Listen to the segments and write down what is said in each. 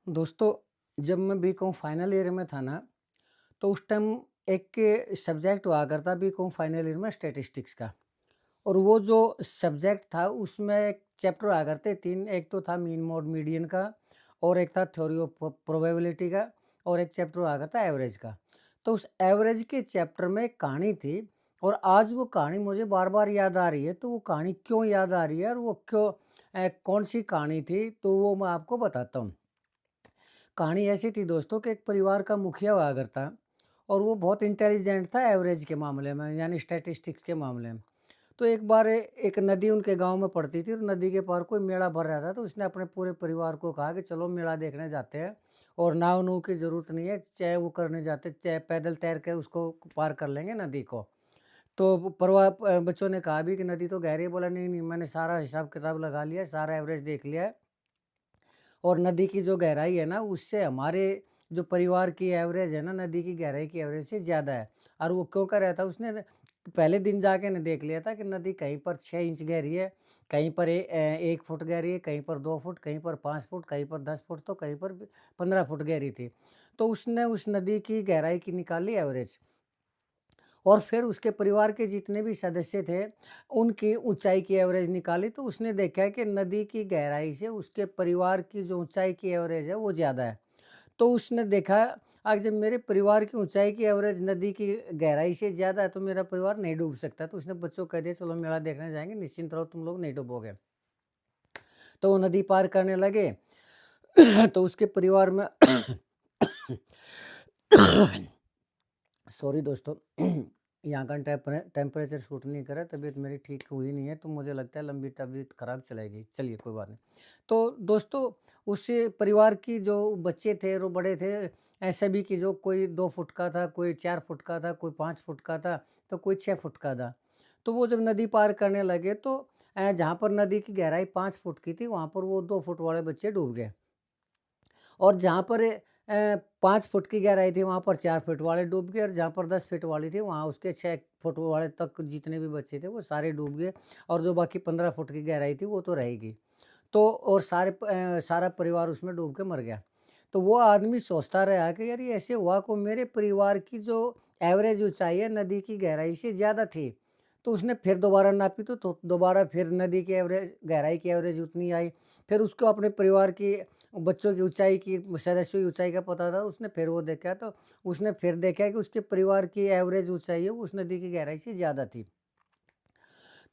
दोस्तों, जब मैं बीकॉम फाइनल ईयर में था ना, तो उस टाइम एक सब्जेक्ट हुआ करता बीकॉम फाइनल ईयर में स्टैटिस्टिक्स का। और वो जो सब्जेक्ट था उसमें एक चैप्टर हुआ करते 3, एक तो था मीन मोड मीडियन का, और एक था थ्योरी ऑफ प्रोबेबिलिटी का, और एक चैप्टर हुआ करता एवरेज का। तो उस एवरेज के चैप्टर में एक कहानी थी, और आज वो कहानी मुझे बार-बार याद आ रही है। तो वो कहानी क्यों याद आ रही है और वो क्यों कौन-सी कहानी थी, तो वो मैं आपको बताता हूँ। कहानी ऐसी थी दोस्तों कि एक परिवार का मुखिया हुआ करता, और वो बहुत इंटेलिजेंट था एवरेज के मामले में, यानी स्टैटिस्टिक्स के मामले में। तो एक बार एक नदी उनके गांव में पड़ती थी, और नदी के पार कोई मेला भर रहा था। तो उसने अपने पूरे परिवार को कहा कि चलो मेला देखने जाते हैं, और नाव नूव की ज़रूरत नहीं है, चाहे वो करने जाते, चाहे पैदल तैर के उसको पार कर लेंगे नदी को। तो बच्चों ने कहा भी कि नदी तो गहरी है। बोला नहीं नहीं, मैंने सारा हिसाब किताब लगा लिया, सारा एवरेज देख लिया है, और नदी की जो गहराई है ना, उससे हमारे जो परिवार की एवरेज है ना, नदी की गहराई की एवरेज से ज़्यादा है। और वो क्यों कर रहा था, उसने पहले दिन जाके ने देख लिया था कि नदी कहीं पर 6 इंच गहरी है, कहीं पर 1 फुट गहरी है, कहीं पर 2 फुट, कहीं पर 5 फुट, कहीं पर 10 फुट, तो कहीं पर 15 फुट गहरी थी। तो उसने उस नदी की गहराई की निकाली एवरेज, और फिर उसके परिवार के जितने भी सदस्य थे, उनकी ऊँचाई की एवरेज निकाली। तो उसने देखा कि नदी की गहराई से उसके परिवार की जो ऊँचाई की एवरेज है, वो ज़्यादा है। तो उसने देखा, आज जब मेरे परिवार की ऊँचाई की एवरेज नदी की गहराई से ज़्यादा है, तो मेरा परिवार नहीं डूब सकता। तो उसने बच्चों को कह दिया, चलो मेला देखने जाएँगे, निश्चिंत रहो, तुम लोग नहीं डूबोगे। तो वो नदी पार करने लगे। तो उसके परिवार में सॉरी दोस्तों, यहाँ का टेम्परेचर सूट नहीं कर रहा, तबीयत मेरी ठीक हुई नहीं है, तो मुझे लगता है लंबी तबीयत खराब चलेगी। चलिए कोई बात नहीं। तो दोस्तों, उस परिवार की जो बच्चे थे, वो बड़े थे, सभी की जो कोई 2 फुट का था, कोई 4 फुट का था, कोई 5 फुट का था, तो कोई 6 फुट का था। तो वो जब नदी पार करने लगे, तो जहाँ पर नदी की गहराई 5 फुट की थी, वहाँ पर वो 2 फुट वाले बच्चे डूब गए। और जहाँ पर 5 फुट की गहराई थी, वहाँ पर 4 फुट वाले डूब गए, और जहाँ पर 10 फीट वाली थी, वहाँ उसके 6 फुट वाले तक जितने भी बच्चे थे, वो सारे डूब गए, और जो बाकी 15 फुट की गहराई थी, वो तो रहेगी। तो और सारा परिवार उसमें डूब के मर गया। तो वो आदमी सोचता रहा कि यार, ये ऐसे हुआ को मेरे परिवार की जो एवरेज ऊँचाई है, नदी की गहराई से ज़्यादा थी। तो उसने फिर दोबारा नापी, तो दोबारा फिर नदी की एवरेज गहराई की एवरेज उतनी आई। फिर उसको अपने परिवार की बच्चों की ऊँचाई की, सदस्यों की ऊँचाई का पता था, उसने फिर वो देखा, तो उसने फिर देखा कि उसके परिवार की एवरेज ऊँचाई है, वो उस नदी की गहराई से ज़्यादा थी।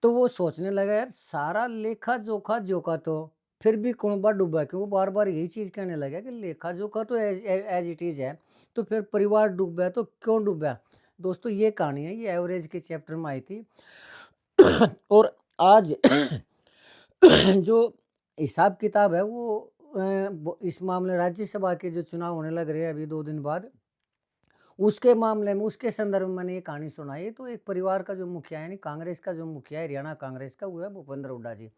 तो वो सोचने लगा, यार सारा लेखा-जोखा जोखा तो, फिर भी कौन बा डूबा क्यों? वो बार-बार यही चीज़ कहने लगा कि लेखा-जोखा तो एज़ इट इज़ है, तो फिर परिवार डूबा तो क्यों डूबा? दोस्तों, ये कहानी है, ये एवरेज के चैप्टर में आई थी। और आज जो हिसाब-किताब है, वो अ, ब इस मामले राज्यसभा के जो चुनाव होने लग रहे हैं अभी 2 दिन बाद, उसके मामले में, उसके संदर्भ में मैंने ये कहानी सुनाई है। तो एक परिवार का जो मुखिया है, यानी कांग्रेस का जो मुखिया है, हरियाणा कांग्रेस का, वो है भूपेंद्र हुड्डा जी।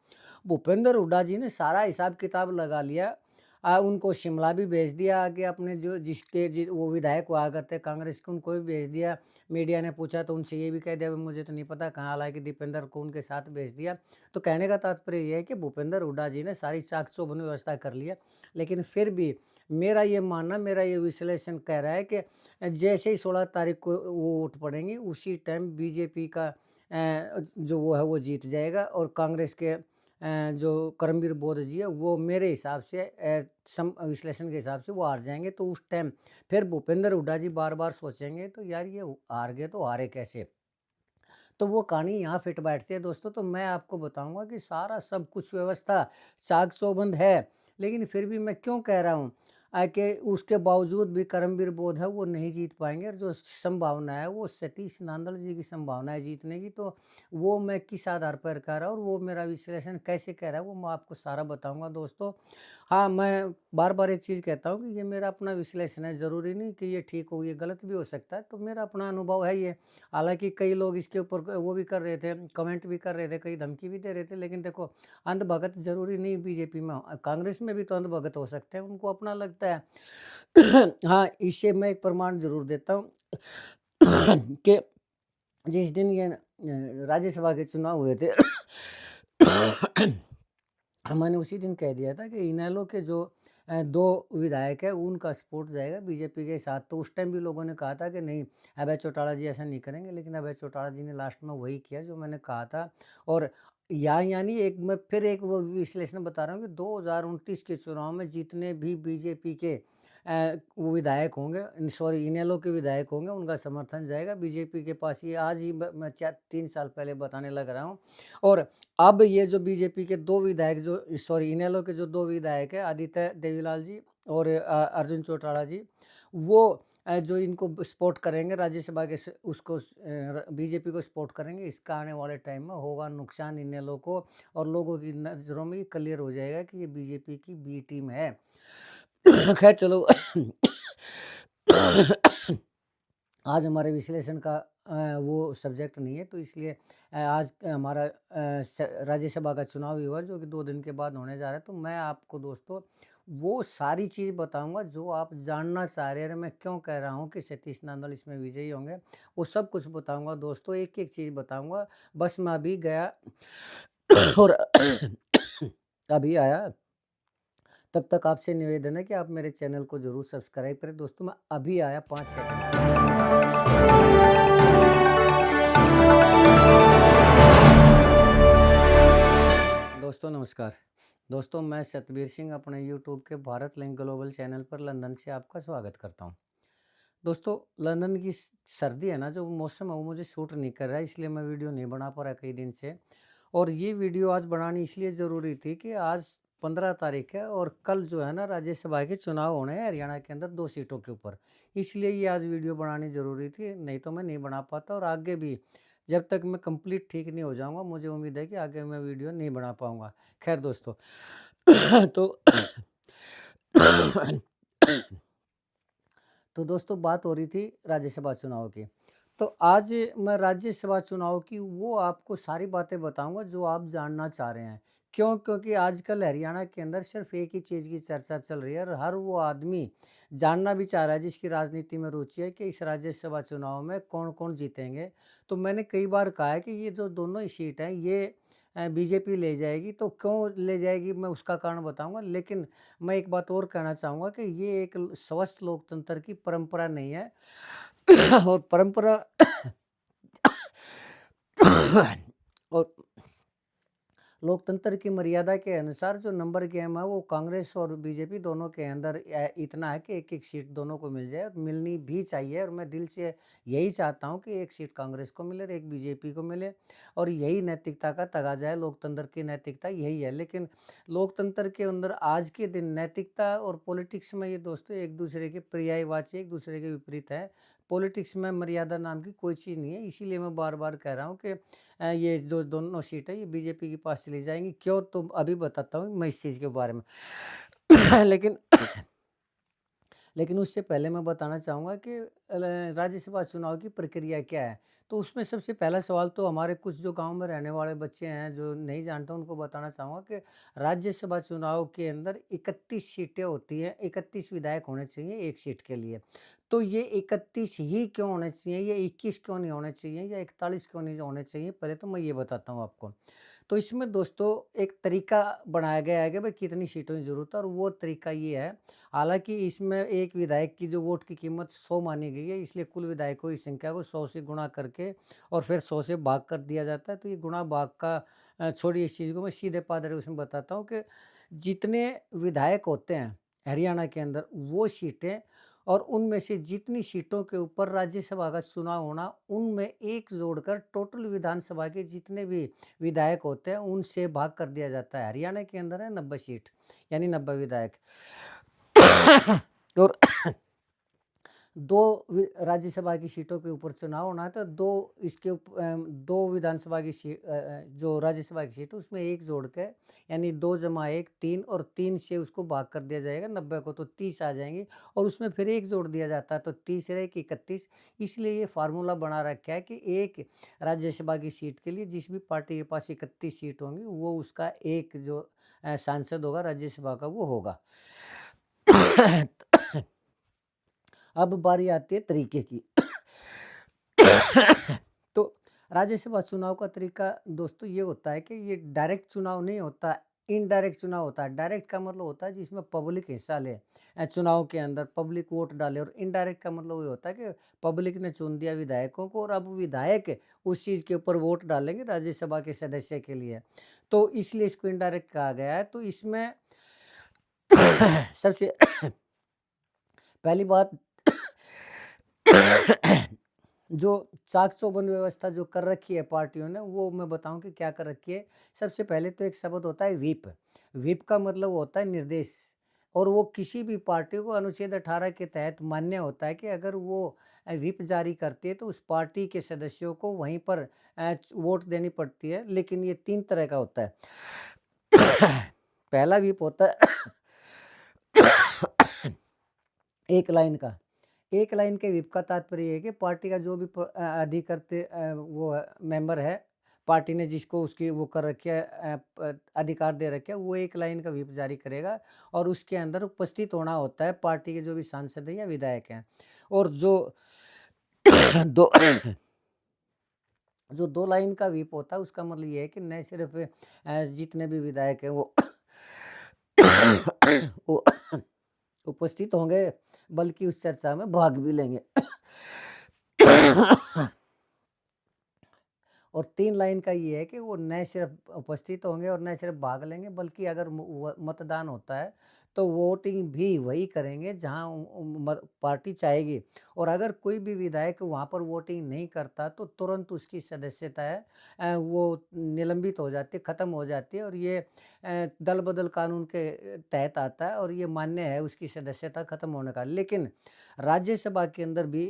भूपेंद्र हुड्डा जी ने सारा हिसाब-किताब लगा लिया। उनको शिमला भी भेज दिया आगे, अपने जो जिसके वो विधायक हुआ करते कांग्रेस के, उनको भी भेज दिया। मीडिया ने पूछा तो उनसे ये भी कह दिया, "भई मुझे तो नहीं पता कहाँ", हालाँकि दीपेंद्र को उनके साथ भेज दिया। तो कहने का तात्पर्य ये है कि भूपेंद्र हुड्डा जी ने सारी चाक-चौबंद व्यवस्था कर ली है। लेकिन फिर भी मेरा ये मानना, मेरा ये विश्लेषण कह रहा है कि जैसे ही 16 तारीख को वो वोट पड़ेंगी, उसी टाइम बीजेपी का जो वो है, वो जीत जाएगा, और कांग्रेस के जो करमवीर बौद्ध जी है, वो मेरे हिसाब से विश्लेषण के हिसाब से वो हार जाएँगे। तो उस टाइम फिर भूपेंद्र हुड्डा जी बार-बार सोचेंगे, तो यार ये हार गए तो हारे कैसे? तो वो कहानी यहाँ फिट बैठती है दोस्तों। तो मैं आपको बताऊँगा कि सारा सब कुछ व्यवस्था चाक-चौबंद है, लेकिन फिर भी मैं क्यों कह रहा हूँ कि उसके बावजूद भी करमवीर बोध है, वो नहीं जीत पाएँगे, और जो संभावना है, वो सतीश नांदल जी की संभावना है जीतने की। तो वो मैं किस आधार पर कह रहा हूँ, और वो मेरा विश्लेषण कैसे कह रहा है, वो मैं आपको सारा बताऊँगा दोस्तों। हाँ, मैं बार-बार एक चीज़ कहता हूँ कि ये मेरा अपना विश्लेषण है, ज़रूरी नहीं कि ये ठीक हो, ये गलत भी हो सकता है। तो मेरा अपना अनुभव है ये। हालाँकि कई लोग इसके ऊपर वो भी कर रहे थे, कमेंट भी कर रहे थे, कई धमकी भी दे रहे थे, लेकिन देखो, अंधभगत ज़रूरी नहीं बीजेपी में हो, कांग्रेस में भी तो अंधभगत हो सकते हैं, उनको अपना लगता है। हाँ, इससे मैं एक प्रमाण ज़रूर देता हूँ कि जिस दिन ये राज्यसभा के चुनाव हुए थे, मैंने उसी दिन कह दिया था कि इनेलो के जो 2 विधायक है उनका सपोर्ट जाएगा बीजेपी के साथ। तो उस टाइम भी लोगों ने कहा था कि नहीं, अभय चौटाला जी ऐसा नहीं करेंगे, लेकिन अभय चौटाला जी ने लास्ट में वही किया जो मैंने कहा था। और यहाँ यानी एक मैं फिर एक वो विश्लेषण बता रहा हूँ कि 2029 के चुनाव में जितने भी बीजेपी के वो विधायक होंगे, सॉरी इनेलो के विधायक होंगे, उनका समर्थन जाएगा बीजेपी के पास। ये आज ही मैं 3 साल पहले बताने लग रहा हूँ। और अब ये जो बीजेपी के 2 विधायक, जो सॉरी इनेलो के जो 2 विधायक है, आदित्य देवीलाल जी और अर्जुन चौटाला जी, वो जो इनको सपोर्ट करेंगे राज्यसभा के उसको बीजेपी को सपोर्ट करेंगे। इसका आने वाले टाइम में होगा नुकसान इनेलो को, और लोगों की नज़रों में ये क्लियर हो जाएगा कि ये बीजेपी की बी टीम है। खैर चलो आज हमारे विश्लेषण का वो सब्जेक्ट नहीं है, तो इसलिए आज हमारा राज्यसभा का चुनाव ही हुआ जो कि 2 दिन के बाद होने जा रहा है। तो मैं आपको दोस्तों वो सारी चीज़ बताऊंगा जो आप जानना चाह रहे हैं। मैं क्यों कह रहा हूँ कि सतीश नंदल इसमें विजयी होंगे, वो सब कुछ बताऊंगा दोस्तों, एक एक चीज़ बताऊंगा। बस मैं अभी गया और अभी आया, तब तक आपसे निवेदन है कि आप मेरे चैनल को ज़रूर सब्सक्राइब करें। दोस्तों मैं अभी आया 5 सेकंड। दोस्तों नमस्कार। दोस्तों मैं सतबीर सिंह अपने यूट्यूब के भारत लिंक ग्लोबल चैनल पर लंदन से आपका स्वागत करता हूं। दोस्तों लंदन की सर्दी है ना, जो मौसम है वो मुझे सूट नहीं कर रहा है, इसलिए मैं वीडियो नहीं बना पा रहा कई दिन से। और ये वीडियो आज बनानी इसलिए ज़रूरी थी कि आज 15 तारीख है और कल जो है ना राज्यसभा के चुनाव होने हैं हरियाणा के अंदर 2 सीटों के ऊपर। इसलिए ये आज वीडियो बनानी ज़रूरी थी, नहीं तो मैं नहीं बना पाता। और आगे भी जब तक मैं कंप्लीट ठीक नहीं हो जाऊंगा, मुझे उम्मीद है कि आगे मैं वीडियो नहीं बना पाऊंगा। खैर दोस्तों तो तो दोस्तों बात हो रही थी राज्यसभा चुनाव की। तो आज मैं राज्यसभा चुनाव की वो आपको सारी बातें बताऊंगा जो आप जानना चाह रहे हैं। क्यों? क्योंकि आजकल हरियाणा के अंदर सिर्फ एक ही चीज़ की चर्चा चल रही है और हर वो आदमी जानना भी चाह रहा है जिसकी राजनीति में रुचि है कि इस राज्यसभा चुनाव में कौन कौन जीतेंगे। तो मैंने कई बार कहा है कि ये जो दोनों ही सीट हैं ये बीजेपी ले जाएगी। तो क्यों ले जाएगी मैं उसका कारण बताऊंगा, लेकिन मैं एक बात और कहना चाहूँगा कि ये एक स्वस्थ लोकतंत्र की परंपरा नहीं है। और परंपरा और लोकतंत्र की मर्यादा के अनुसार जो नंबर गेम है वो कांग्रेस और बीजेपी दोनों के अंदर इतना है कि एक एक सीट दोनों को मिल जाए, और मिलनी भी चाहिए। और मैं दिल से यही चाहता हूं कि एक सीट कांग्रेस को मिले और एक बीजेपी को मिले, और यही नैतिकता का तगाजा है। लोकतंत्र की नैतिकता यही है। लेकिन लोकतंत्र के अंदर आज के दिन नैतिकता और पॉलिटिक्स में ये दोस्तों एक दूसरे के पर्यायवाची, एक दूसरे के विपरीत है। पॉलिटिक्स में मर्यादा नाम की कोई चीज़ नहीं है। इसीलिए मैं बार बार कह रहा हूँ कि ये जो दोनों सीटें ये बीजेपी के पास चली जाएंगी। क्यों? तो अभी बताता हूँ मैं इस चीज़ के बारे में। लेकिन लेकिन उससे पहले मैं बताना चाहूँगा कि राज्यसभा चुनाव की प्रक्रिया क्या है। तो उसमें सबसे पहला सवाल तो हमारे कुछ जो गांव में रहने वाले बच्चे हैं जो नहीं जानते उनको बताना चाहूँगा कि राज्यसभा चुनाव के अंदर 31 सीटें होती हैं, 31 विधायक होने चाहिए एक सीट के लिए। तो ये 31 ही क्यों होने चाहिए, ये 21 क्यों नहीं होने चाहिए, या 41 क्यों नहीं होने चाहिए, पहले तो मैं ये बताता हूँ आपको। तो इसमें दोस्तों एक तरीका बनाया गया है कि भाई कितनी सीटों की ज़रूरत है, और वो तरीका ये है। हालाँकि इसमें एक विधायक की जो वोट की कीमत 100 मानी गई है, इसलिए कुल विधायकों की संख्या को 100 से गुणा करके और फिर 100 से भाग कर दिया जाता है। तो ये गुणा भाग का छोड़िए, इस चीज़ को मैं सीधे पादरे उसमें बताता हूँ कि जितने विधायक होते हैं हरियाणा के अंदर वो सीटें, और उनमें से जितनी सीटों के ऊपर राज्यसभा का चुनाव होना, उनमें एक जोड़कर टोटल विधानसभा के जितने भी विधायक होते हैं उनसे भाग कर दिया जाता है। हरियाणा के अंदर है 90 सीट, यानी 90 विधायक। और 2 राज्यसभा की सीटों के ऊपर चुनाव होना है, तो 2 इसके 2 विधानसभा की जो राज्यसभा की सीट है उसमें 1 जोड़ के, यानी 2 जमा 1 3, और 3 से उसको भाग कर दिया जाएगा 90 को, तो 30 आ जाएंगी। और उसमें फिर 1 जोड़ दिया जाता है तो 30 रहे कि 31। इसलिए ये फार्मूला बना रखा है कि एक राज्यसभा की सीट के लिए जिस भी पार्टी के पास 31 सीट होंगी वो उसका एक जो सांसद होगा राज्यसभा का वो होगा। अब बारी आती है तरीके की। तो राज्यसभा चुनाव का तरीका दोस्तों ये होता है कि ये डायरेक्ट चुनाव नहीं होता इनडायरेक्ट चुनाव होता है। डायरेक्ट का मतलब होता है जिसमें पब्लिक हिस्सा ले चुनाव के अंदर पब्लिक वोट डाले, और इनडायरेक्ट का मतलब ये होता है कि पब्लिक ने चुन दिया विधायकों को और अब विधायक उस चीज़ के ऊपर वोट डालेंगे राज्यसभा के सदस्य के लिए। तो इसलिए इसको इनडायरेक्ट कहा गया है। तो इसमें सबसे पहली बात जो चाक-चौबंद व्यवस्था जो कर रखी है पार्टियों ने, वो मैं बताऊँ कि क्या कर रखी है। सबसे पहले तो एक शब्द होता है व्हिप। व्हिप का मतलब होता है निर्देश, और वो किसी भी पार्टी को अनुच्छेद 18 के तहत मान्य होता है कि अगर वो व्हिप जारी करती है तो उस पार्टी के सदस्यों को वहीं पर वोट देनी पड़ती है। लेकिन ये 3 तरह का होता है। पहला व्हिप होता है 1 लाइन का। 1 लाइन के व्हिप का तात्पर्य ये है कि पार्टी का जो भी अधिकृत वो मेंबर है, पार्टी ने जिसको उसकी वो कर रखी है अधिकार दे रखे है, वो 1 लाइन का व्हिप जारी करेगा और उसके अंदर उपस्थित होना होता है पार्टी के जो भी सांसद हैं या विधायक हैं। और जो 2 जो 2 लाइन का व्हिप होता है उसका मतलब ये है कि न सिर्फ़ जितने भी विधायक हैं वो वो उपस्थित होंगे, बल्कि उस चर्चा में भाग भी लेंगे। और 3 लाइन का ये है कि वो न सिर्फ़ उपस्थित होंगे और न सिर्फ़ भाग लेंगे, बल्कि अगर मतदान होता है तो वोटिंग भी वही करेंगे जहाँ पार्टी चाहेगी। और अगर कोई भी विधायक वहाँ पर वोटिंग नहीं करता तो तुरंत उसकी सदस्यता है वो निलंबित हो जाती है, ख़त्म हो जाती है, और ये दल बदल कानून के तहत आता है और ये मान्य है उसकी सदस्यता ख़त्म होने का। लेकिन राज्यसभा के अंदर भी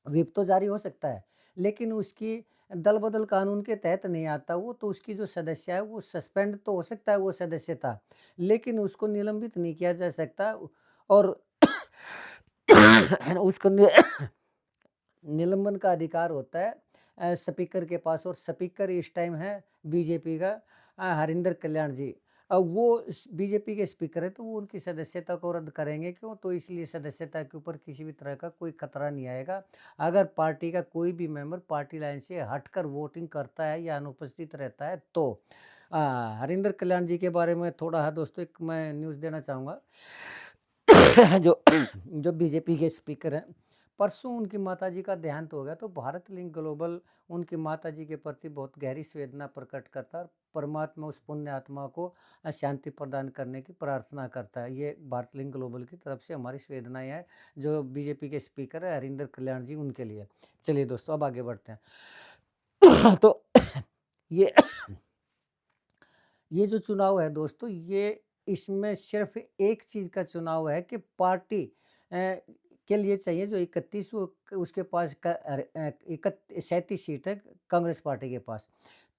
व्हिप तो जारी हो सकता है, लेकिन उसकी दल-बदल कानून के तहत नहीं आता वो, तो उसकी जो सदस्य है वो सस्पेंड तो हो सकता है वो सदस्यता, लेकिन उसको निलंबित नहीं किया जा सकता। और उसको निलंबन का अधिकार होता है स्पीकर के पास, और स्पीकर इस टाइम है बीजेपी का हरिंदर कल्याण जी। अब वो बीजेपी के स्पीकर है तो वो उनकी सदस्यता को रद्द करेंगे क्यों? तो इसलिए सदस्यता के ऊपर किसी भी तरह का कोई खतरा नहीं आएगा। अगर पार्टी का कोई भी मेंबर पार्टी लाइन से हटकर वोटिंग करता है या अनुपस्थित रहता है तो अ, हरिंदर कल्याण जी के बारे में थोड़ा है दोस्तों, एक मैं न्यूज़ देना चाहूँगा। जो जो बीजेपी के स्पीकर हैं, परसों उनकी माताजी का देहांत हो गया, तो भारत लिंक ग्लोबल उनकी माताजी के प्रति बहुत गहरी संवेदना प्रकट करता है और परमात्मा उस पुण्य आत्मा को शांति प्रदान करने की प्रार्थना करता है। ये भारत लिंक ग्लोबल की तरफ से हमारी संवेदनाएँ हैं, जो बीजेपी के स्पीकर हैं हरिंदर कल्याण जी, उनके लिए। चलिए दोस्तों, अब आगे बढ़ते हैं। तो ये ये जो चुनाव है दोस्तों, ये इसमें सिर्फ़ एक चीज़ का चुनाव है कि पार्टी के लिए चाहिए जो 31 वो उसके पास 37 सीट है कांग्रेस पार्टी के पास।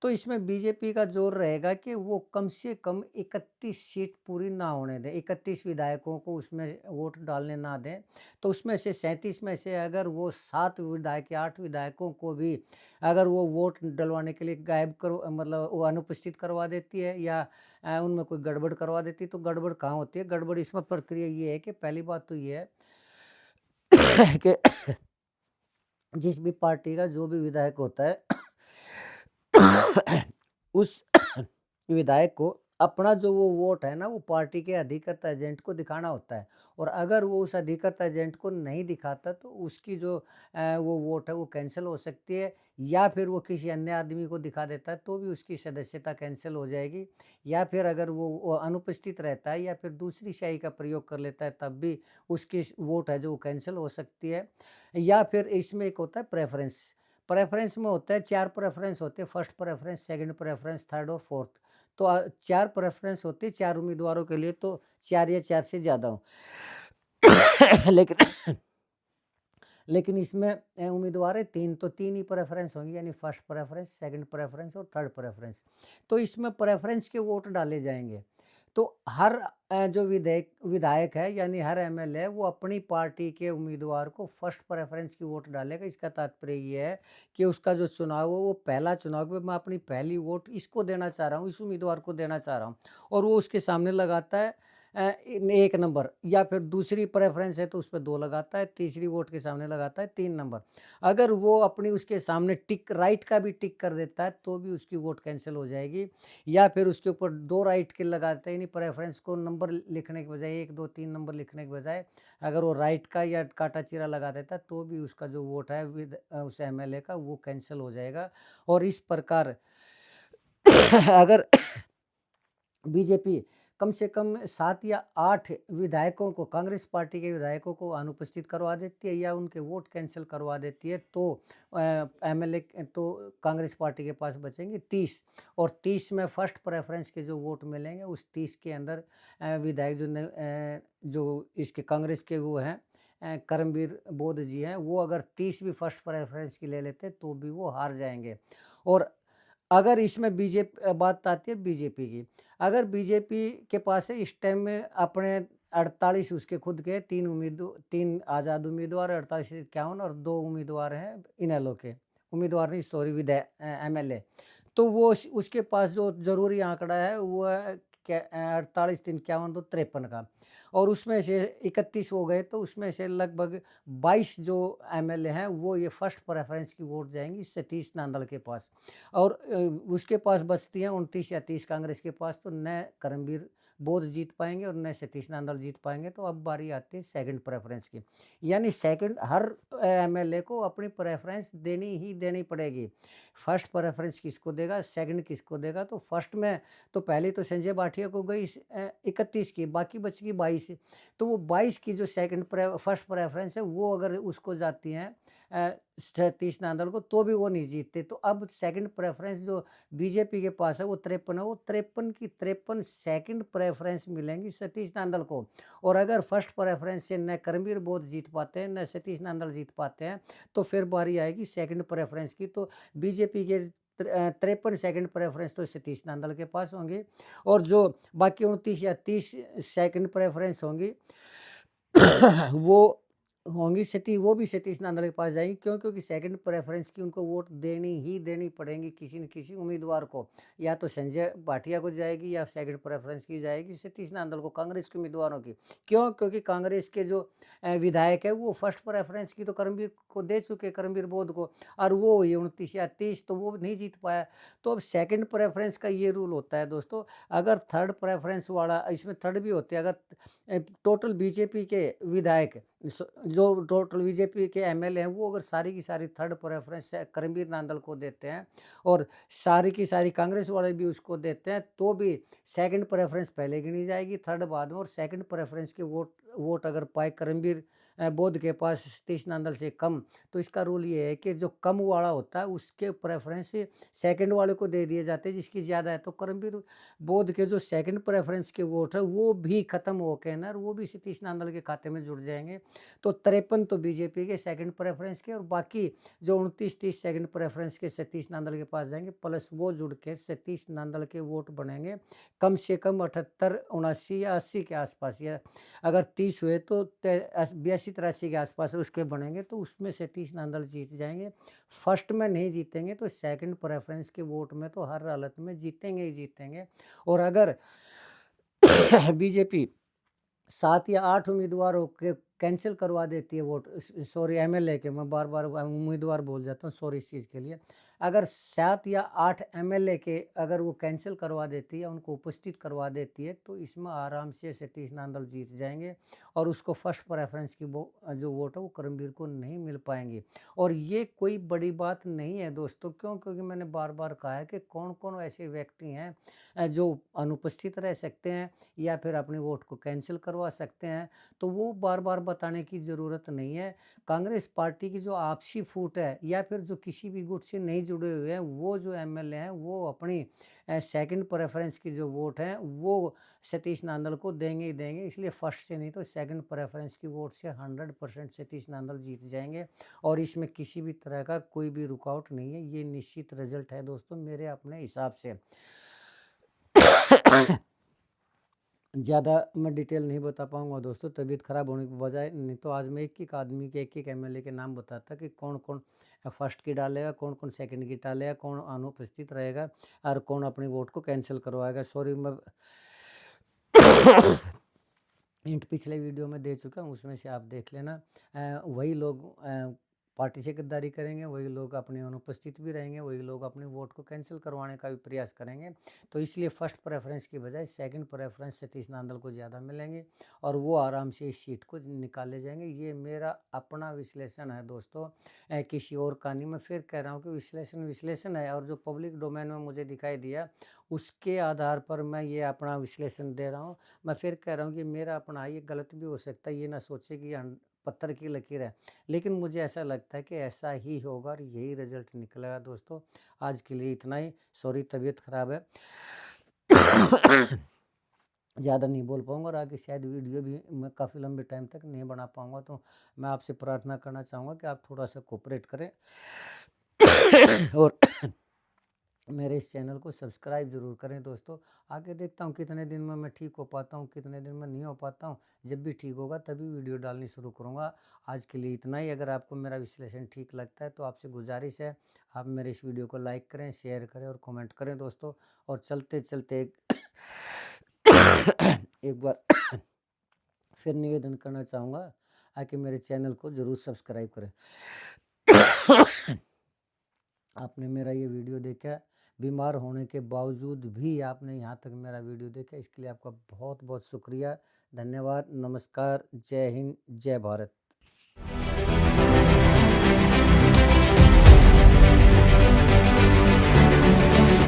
तो इसमें बीजेपी का ज़ोर रहेगा कि वो कम से कम 31 सीट पूरी ना होने दें, 31 विधायकों को उसमें वोट डालने ना दें। तो उसमें से 37 में से अगर वो 7 विधायक या 8 विधायकों को भी अगर वो वोट डलवाने के लिए गायब करो मतलब वो अनुपस्थित करवा देती है या उनमें कोई गड़बड़ करवा देती है, तो गड़बड़ कहाँ होती है? गड़बड़ इसमें प्रक्रिया ये है कि पहली बात तो ये है कि जिस भी पार्टी का जो भी विधायक होता है उस विधायक को अपना जो वो वोट है ना वो पार्टी के अधिकृत एजेंट को दिखाना होता है, और अगर वो उस अधिकृत एजेंट को नहीं दिखाता तो उसकी जो वो वोट है वो कैंसिल हो सकती है, या फिर वो किसी अन्य आदमी को दिखा देता है तो भी उसकी सदस्यता कैंसिल हो जाएगी, या फिर अगर वो अनुपस्थित रहता है या फिर दूसरी स्याही का प्रयोग कर लेता है तब भी उसकी वोट है जो वो कैंसिल हो सकती है। या फिर इसमें एक होता है प्रेफ़रेंस। प्रेफ़रेंस में होता है 4 प्रेफ़रेंस होते हैं, first preference, second preference, third और फोर्थ। तो 4 प्रेफ़रेंस होती है 4 उम्मीदवारों के लिए, तो 4 या 4 से ज़्यादा हो। लेकिन लेकिन इसमें उम्मीदवार है 3, तो 3 ही प्रेफ़रेंस होंगी, यानी फर्स्ट प्रेफ़रेंस, सेकंड प्रेफ़रेंस और थर्ड प्रेफ़रेंस। तो इसमें प्रेफ़रेंस के वोट डाले जाएँगे। तो हर जो विधायक है यानी हर एमएलए है वो अपनी पार्टी के उम्मीदवार को फर्स्ट प्रेफ़रेंस की वोट डालेगा। इसका तात्पर्य ये है कि उसका जो चुनाव हो वो पहला चुनाव है, मैं अपनी पहली वोट इसको देना चाह रहा हूँ, इस उम्मीदवार को देना चाह रहा हूँ, और वो उसके सामने लगाता है 1 नंबर, या फिर दूसरी प्रेफ़रेंस है तो उस पे 2 लगाता है, तीसरी वोट के सामने लगाता है 3 नंबर। अगर वो अपनी उसके सामने टिक राइट का भी टिक कर देता है तो भी उसकी वोट कैंसल हो जाएगी, या फिर उसके ऊपर 2 राइट के लगाते ही नहीं, प्रेफ़रेंस को नंबर लिखने के बजाय 1, 2, 3 नंबर लिखने के बजाय अगर वो राइट का या काटा-चीरा लगा देता है तो भी उसका जो वोट है उस एमएलए का वो कैंसल हो जाएगा। और इस प्रकार अगर बीजेपी कम से कम 7 या 8 विधायकों को, कांग्रेस पार्टी के विधायकों को अनुपस्थित करवा देती है या उनके वोट कैंसिल करवा देती है, तो एमएलए तो कांग्रेस पार्टी के पास बचेंगे 30, और 30 में फर्स्ट प्रेफरेंस के जो वोट मिलेंगे उस 30 के अंदर विधायक जो इसके कांग्रेस के वो हैं, कर्मवीर बोध जी हैं, वो अगर 30 भी फर्स्ट प्रेफरेंस की ले लेते तो भी वो हार जाएंगे। और अगर इसमें बात आती है बीजेपी की, अगर बीजेपी के पास है इस टाइम में अपने 48 उसके खुद के 3 आज़ाद उम्मीदवार, 48-51, और 2 उम्मीदवार हैं इनेलो के, उम्मीदवार नहीं सॉरी, एमएलए। तो वो उसके पास जो ज़रूरी आंकड़ा है वो है 48, 3, 51, 2, 53 का, और उसमें से 31 हो गए तो उसमें से लगभग 22 जो एमएलए हैं वो ये फर्स्ट प्रेफरेंस की वोट जाएंगी सतीश नांदल के पास, और उसके पास बचती हैं 29 या 30 कांग्रेस के पास, तो न करमवीर बोध जीत पाएंगे और न सतीश नांदल जीत पाएंगे। तो अब बारी आती है सेकंड प्रेफरेंस की, यानी सेकंड हर एमएलए को अपनी प्रेफरेंस देनी ही देनी पड़ेगी। फर्स्ट प्रेफरेंस किसको देगा, सेकंड किसको देगा, तो फर्स्ट में तो पहले तो संजय भाटिया को गई 31 की, बाकी बच गई 22, तो वो 22 की जो फर्स्ट प्रेफरेंस है वो अगर उसको जाती हैं सतीश नांदल को, तो भी वो नहीं जीतते। तो अब सेकंड प्रेफरेंस जो बीजेपी के पास है वो 53 है, वो 53 की 53 सेकंड प्रेफरेंस मिलेंगी सतीश नांदल को। और अगर फर्स्ट प्रेफरेंस से न करमवीर बोध जीत पाते हैं न सतीश नांदल जीत पाते हैं, तो फिर बारी आएगी सेकंड प्रेफरेंस की। तो बीजेपी के 53 सेकंड प्रेफरेंस तो सतीश नांदल के पास होंगे, और जो बाकी 29 या 30 सेकंड प्रेफरेंस होंगी वो वो भी सतीश नांदल के पास जाएंगी। क्यों? क्योंकि सेकंड प्रेफरेंस की उनको वोट देनी ही देनी पड़ेंगी किसी न किसी उम्मीदवार को, या तो संजय भाटिया को जाएगी या सेकंड प्रेफरेंस की जाएगी सतीश नांदल को, कांग्रेस के उम्मीदवारों की। क्यों? क्योंकि कांग्रेस के जो विधायक है वो फर्स्ट प्रेफरेंस की तो करमवीर को दे चुके, करमवीर बोध को, और वो ये 29 या 30 तो वो नहीं जीत पाया। तो अब सेकंड प्रेफरेंस का ये रूल होता है दोस्तों, अगर थर्ड प्रेफरेंस वाला, इसमें थर्ड भी होते हैं, अगर टोटल बीजेपी के विधायक जो टोटल बीजेपी के एमएलए हैं वो अगर सारी की सारी थर्ड प्रेफरेंस करमवीर नांदल को देते हैं और सारी की सारी कांग्रेस वाले भी उसको देते हैं, तो भी सेकंड प्रेफरेंस पहले गिनी जाएगी, थर्ड बाद में, और सेकंड प्रेफरेंस के वोट अगर पाए करमवीर बोध के पास सतीश नांदल से कम, तो इसका रूल ये है कि जो कम वाला होता है उसके प्रेफरेंस सेकंड वाले को दे दिए जाते हैं, जिसकी ज़्यादा है तो करमवीर बोध के जो सेकंड प्रेफरेंस के वोट है वो भी खत्म होकर ना, वो भी सतीश नांदल के खाते में जुड़ जाएंगे। तो 53 तो बीजेपी के सेकंड प्रेफरेंस के, और बाकी जो 29-30 सेकंड प्रेफरेंस के सतीश नांदल के पास जाएंगे, प्लस वो जुड़ के सतीश नांदल के वोट बनेंगे कम से कम 78, 79 या 80 के आसपास, या अगर 30 हुए तो 82-83 के आसपास उसके बनेंगे, तो उसमें सतीश नांदल जीत जाएंगे। फर्स्ट में नहीं जीतेंगे तो सेकंड प्रेफरेंस के वोट में तो हर हालत में जीतेंगे ही जीतेंगे। और अगर बीजेपी 7 या 8 उम्मीदवारों के कैंसिल करवा देती है वोट, सॉरी एमएलए के, मैं बार-बार उम्मीदवार बोल जाता हूँ, सॉरी इस चीज़ के लिए। अगर 7 या 8 एमएलए के अगर वो कैंसिल करवा देती है, उनको उपस्थित करवा देती है, तो इसमें आराम से सतीश नांदल जीत जाएँगे और उसको फर्स्ट प्रेफ़रेंस की जो वोट है वो करमवीर को नहीं मिल पाएँगी। और ये कोई बड़ी बात नहीं है दोस्तों, क्यों? क्योंकि मैंने बार-बार कहा है कि कौन-कौन ऐसे व्यक्ति हैं जो अनुपस्थित रह सकते हैं या फिर अपने वोट को कैंसिल करवा सकते हैं, तो वो बार-बार बताने की ज़रूरत नहीं है। कांग्रेस पार्टी की जो आपसी फूट है या फिर जो किसी भी गुट से नहीं जुड़े हुए हैं, वो जो एमएलए हैं वो अपनी सेकंड प्रेफ़रेंस की जो वोट है वो सतीश नांदल को देंगे ही देंगे। इसलिए फर्स्ट से नहीं तो सेकंड प्रेफ़रेंस की वोट से 100% सतीश नांदल जीत जाएँगे, और इसमें किसी भी तरह का कोई भी रुकावट नहीं है। ये निश्चित रिज़ल्ट है दोस्तों मेरे अपने हिसाब से। ज़्यादा मैं डिटेल नहीं बता पाऊँगा दोस्तों, तबीयत ख़राब होने की बजाय, नहीं तो आज मैं एक-एक आदमी के एक-एक एमएलए के नाम बताता कि कौन-कौन फर्स्ट की डालेगा, कौन-कौन सेकंड की डालेगा, कौन अनुपस्थित रहेगा और कौन अपनी वोट को कैंसिल करवाएगा। सॉरी मैं हिंट पिछले वीडियो में दे चुका हूँ, उसमें से आप देख लेना। वही लोग पार्टी से गद्दारी करेंगे, वही लोग अपने अनुपस्थित भी रहेंगे, वही लोग अपने वोट को कैंसिल करवाने का भी प्रयास करेंगे। तो इसलिए फर्स्ट प्रेफरेंस की बजाय सेकंड प्रेफरेंस सतीश नांदल को ज़्यादा मिलेंगे और वो आराम से इस सीट को निकाले जाएंगे। ये मेरा अपना विश्लेषण है दोस्तों, किसी और का नहीं। मैं फिर कह रहा हूँ कि विश्लेषण विश्लेषण है, और जो पब्लिक डोमेन में मुझे दिखाई दिया उसके आधार पर मैं ये अपना विश्लेषण दे रहा हूँ। मैं फिर कह रहा हूँ कि मेरा अपना ये गलत भी हो सकता है, ये ना सोचे कि पत्थर की लकीर है, लेकिन मुझे ऐसा लगता है कि ऐसा ही होगा और यही रिजल्ट निकलेगा दोस्तों। आज के लिए इतना ही। सॉरी, तबीयत खराब है, ज़्यादा नहीं बोल पाऊँगा और आगे शायद वीडियो भी मैं काफ़ी लंबे टाइम तक नहीं बना पाऊँगा। तो मैं आपसे प्रार्थना करना चाहूँगा कि आप थोड़ा सा कोऑपरेट करें और मेरे इस चैनल को सब्सक्राइब ज़रूर करें दोस्तों। आगे देखता हूँ कितने दिन में मैं ठीक हो पाता हूँ, कितने दिन में नहीं हो पाता हूँ। जब भी ठीक होगा तभी वीडियो डालनी शुरू करूँगा। आज के लिए इतना ही। अगर आपको मेरा विश्लेषण ठीक लगता है तो आपसे गुजारिश है, आप मेरे इस वीडियो को लाइक करें, शेयर करें और कमेंट करें दोस्तों। और चलते चलते एक बार फिर निवेदन करना चाहूँगा कि मेरे चैनल को ज़रूर सब्सक्राइब करें। आपने मेरा ये वीडियो देखा, बीमार होने के बावजूद भी आपने यहाँ तक मेरा वीडियो देखा, इसके लिए आपका बहुत बहुत शुक्रिया। धन्यवाद। नमस्कार। जय हिंद, जय भारत।